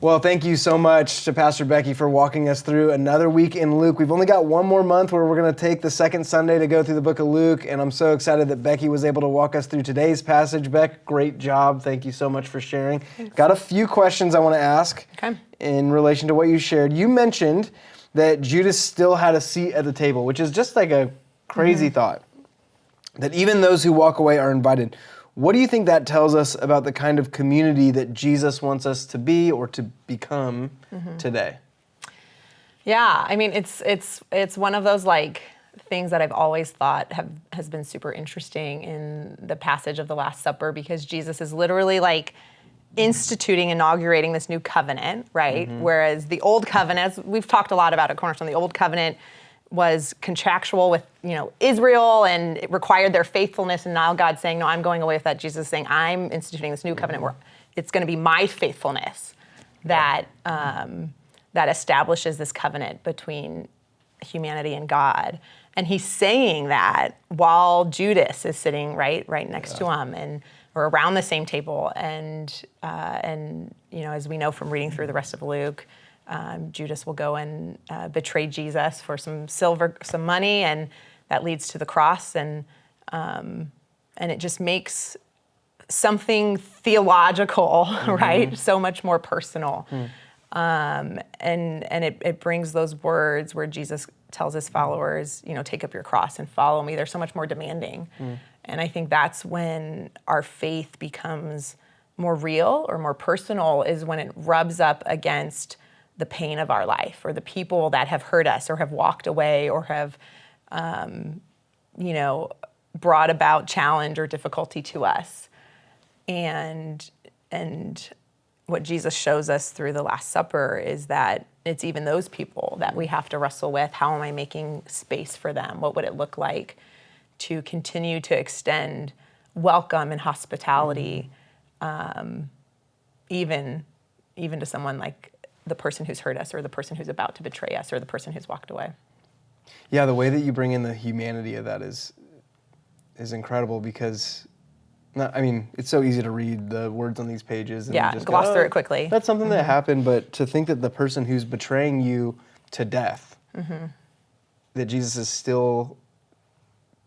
Well, thank you so much to Pastor Becky for walking us through another week in Luke. We've only got one more month where we're going to take the second Sunday to go through the book of Luke, and I'm so excited that Becky was able to walk us through today's passage. Beck, great job. Thank you so much for sharing. Thanks. Got a few questions I want to ask in relation to what you shared. You mentioned that Judas still had a seat at the table, which is just like a crazy thought, that even those who walk away are invited. What do you think that tells us about the kind of community that Jesus wants us to be or to become today? Yeah, I mean, it's one of those like things that I've always thought has been super interesting in the passage of the Last Supper, because Jesus is literally like inaugurating this new covenant, right? Whereas the old covenant, as we've talked a lot about at Cornerstone, the old covenant was contractual with, Israel, and it required their faithfulness. And now God's saying, no, I'm going away with that. Jesus is saying, I'm instituting this new covenant where it's going to be my faithfulness that that establishes this covenant between humanity and God. And he's saying that while Judas is sitting right next to him, or around the same table. And as we know from reading through the rest of Luke, Judas will go and betray Jesus for some money, and that leads to the cross, and it just makes something theological, right, so much more personal, and it brings those words where Jesus tells his followers, take up your cross and follow me. They're so much more demanding, and I think that's when our faith becomes more real or more personal, is when it rubs up against the pain of our life, or the people that have hurt us or have walked away or have, brought about challenge or difficulty to us. And what Jesus shows us through the Last Supper is that it's even those people that we have to wrestle with. How am I making space for them? What would it look like to continue to extend welcome and hospitality, even to someone like the person who's hurt us, or the person who's about to betray us, or the person who's walked away? Yeah, the way that you bring in the humanity of that is incredible, because, it's so easy to read the words on these pages and just gloss through it quickly. That's something that happened, but to think that the person who's betraying you to death, that Jesus is still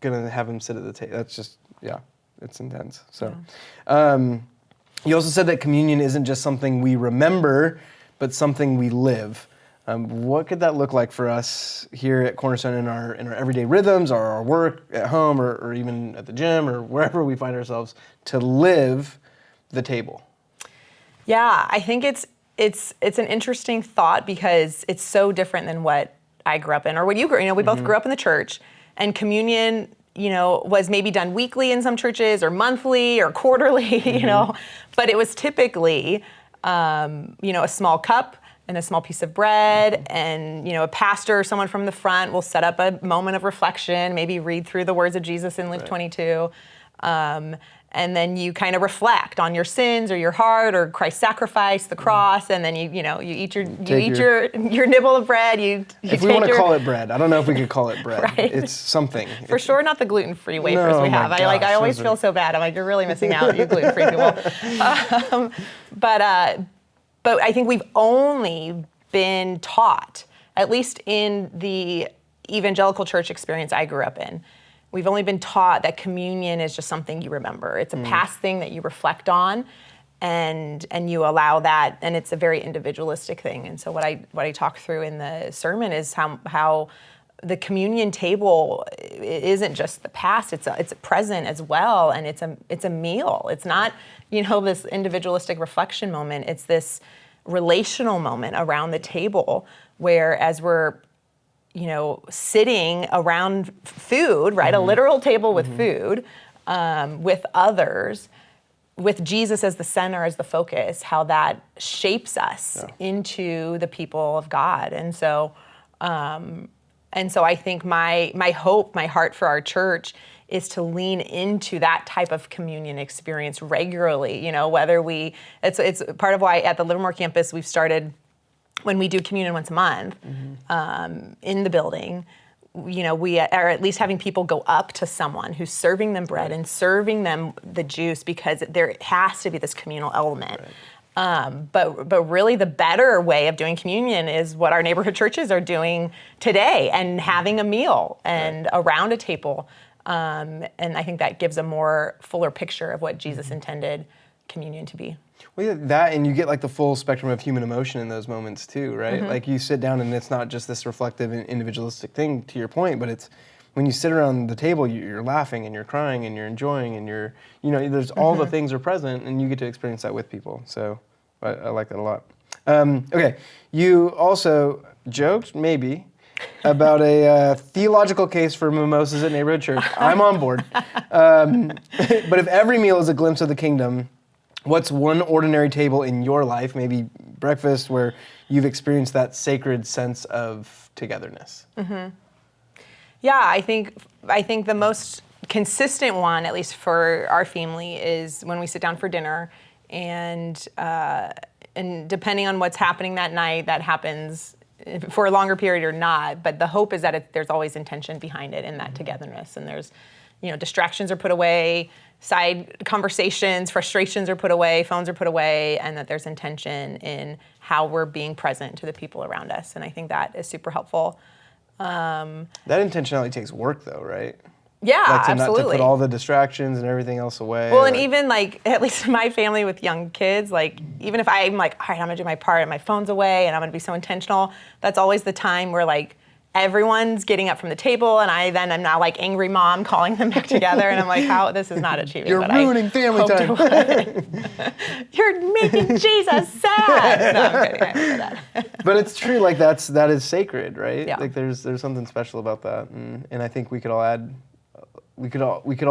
going to have him sit at the table, that's just, it's intense. So, you also said that communion isn't just something we remember, but something we live. What could that look like for us here at Cornerstone in our everyday rhythms, or our work at home, or even at the gym, or wherever we find ourselves, to live the table? Yeah, I think it's an interesting thought, because it's so different than what I grew up in, or what you grew. We both grew up in the church, and communion, was maybe done weekly in some churches, or monthly, or quarterly, but it was typically a small cup and a small piece of bread, and a pastor or someone from the front will set up a moment of reflection, maybe read through the words of Jesus in Luke 22, and then you kind of reflect on your sins or your heart or Christ's sacrifice, the cross, and then you eat your nibble of bread. If we want to call it bread, I don't know if we could call it bread. Right? It's something. For sure, not the gluten-free wafers we have. I always feel so bad. I'm like, you're really missing out, you gluten-free people. But I think we've only been taught, at least in the evangelical church experience I grew up in, we've only been taught that communion is just something you remember. It's a past thing that you reflect on, and you allow that, and it's a very individualistic thing. And so what I talk through in the sermon is how the communion table isn't just the past; it's a present as well, and it's a meal. It's not this individualistic reflection moment. It's this relational moment around the table, where as we're sitting around food, right? A literal table with food, with others, with Jesus as the center, as the focus, how that shapes us into the people of God. And so I think my hope, my heart for our church is to lean into that type of communion experience regularly. It's part of why at the Livermore campus we've started, when we do communion once a month in the building, we are at least having people go up to someone who's serving them bread and serving them the juice, because there has to be this communal element. But really the better way of doing communion is what our neighborhood churches are doing today, and having a meal and around a table. And I think that gives a more fuller picture of what Jesus intended communion to be. Well, yeah, that, and you get like the full spectrum of human emotion in those moments too, right? Like you sit down and it's not just this reflective and individualistic thing, to your point, but it's when you sit around the table, you're laughing and you're crying and you're enjoying and there's all the things are present, and you get to experience that with people. So I like that a lot. Okay, you also joked, maybe, about a theological case for mimosas at neighborhood church. I'm on board. But if every meal is a glimpse of the kingdom, what's one ordinary table in your life, maybe breakfast, where you've experienced that sacred sense of togetherness? Yeah, I think the most consistent one, at least for our family, is when we sit down for dinner, and depending on what's happening that night, that happens for a longer period or not. But the hope is that there's always intention behind it in that togetherness, and there's, distractions are put away, side conversations, frustrations are put away, phones are put away, and that there's intention in how we're being present to the people around us. And I think that is super helpful. That intentionality takes work, though, right? Yeah, absolutely. To put all the distractions and everything else away. Well, and even at least in my family with young kids, even if I'm like, all right, I'm gonna do my part and my phone's away and I'm gonna be so intentional, that's always the time where everyone's getting up from the table, and I'm now angry mom calling them back together, and I'm like, how, this is not achieving You're what ruining family time. You're making Jesus sad. No, I'm kidding, I never said that. But it's true, that is sacred, right? Yeah. There's something special about that, and I think we could all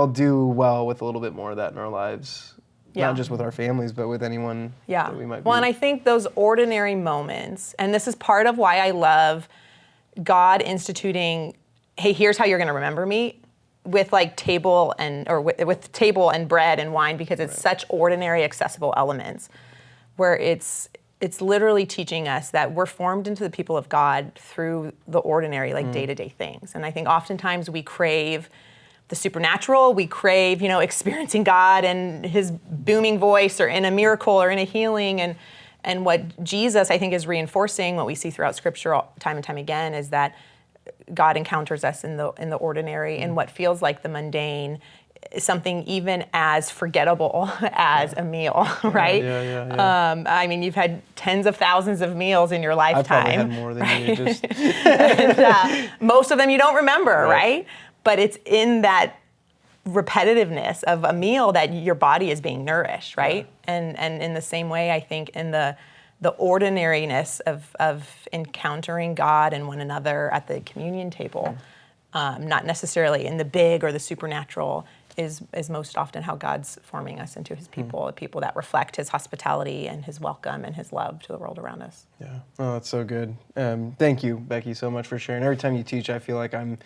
do well with a little bit more of that in our lives. Yeah. Not just with our families, but with anyone that we might be. Well, and I think those ordinary moments, and this is part of why I love God instituting, hey, here's how you're going to remember me, with table with table and bread and wine, because it's such ordinary, accessible elements, where it's literally teaching us that we're formed into the people of God through the ordinary, day-to-day things. And I think oftentimes we crave the supernatural, we crave, experiencing God and his booming voice, or in a miracle or in a healing, and what Jesus, I think, is reinforcing, what we see throughout Scripture time and time again, is that God encounters us in the ordinary, and what feels like the mundane, something even as forgettable as a meal, right? Yeah. I mean, you've had tens of thousands of meals in your lifetime. I've probably had more than you. Just and, most of them you don't remember, right? But it's in that repetitiveness of a meal that your body is being nourished, right? And in the same way, I think in the ordinariness of encountering God and one another at the communion table, not necessarily in the big or the supernatural, is most often how God's forming us into his people, people that reflect his hospitality and his welcome and his love to the world around us. Yeah. Oh, that's so good. Thank you, Becky, so much for sharing. Every time you teach, I feel like I'm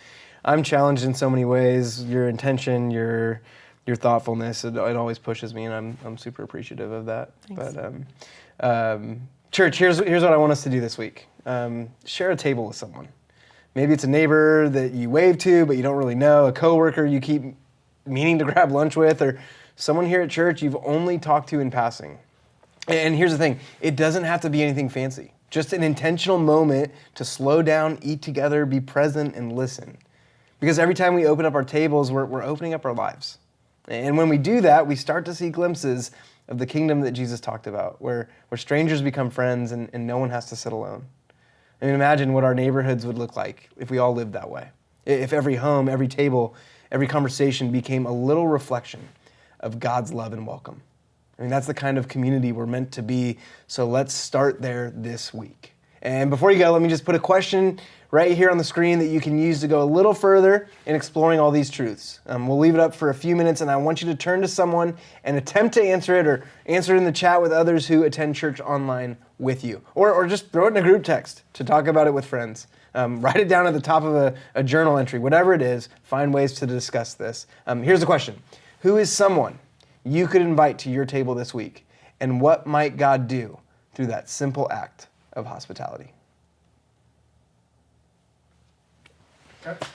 challenged in so many ways. Your intention, your thoughtfulness, it always pushes me, and I'm super appreciative of that. Thanks. But church, here's what I want us to do this week. Share a table with someone. Maybe it's a neighbor that you wave to but you don't really know, a coworker you keep meaning to grab lunch with, or someone here at church you've only talked to in passing. And here's the thing, it doesn't have to be anything fancy. Just an intentional moment to slow down, eat together, be present, and listen. Because every time we open up our tables, we're opening up our lives. And when we do that, we start to see glimpses of the kingdom that Jesus talked about, where strangers become friends and no one has to sit alone. I mean, imagine what our neighborhoods would look like if we all lived that way. If every home, every table, every conversation became a little reflection of God's love and welcome. I mean, that's the kind of community we're meant to be, so let's start there this week. And before you go, let me just put a question right here on the screen that you can use to go a little further in exploring all these truths. We'll leave it up for a few minutes, and I want you to turn to someone and attempt to answer it, or answer it in the chat with others who attend church online with you. Or just throw it in a group text to talk about it with friends. Write it down at the top of a journal entry, whatever it is, find ways to discuss this. Here's the question. Who is someone you could invite to your table this week, and what might God do through that simple act of hospitality? Okay.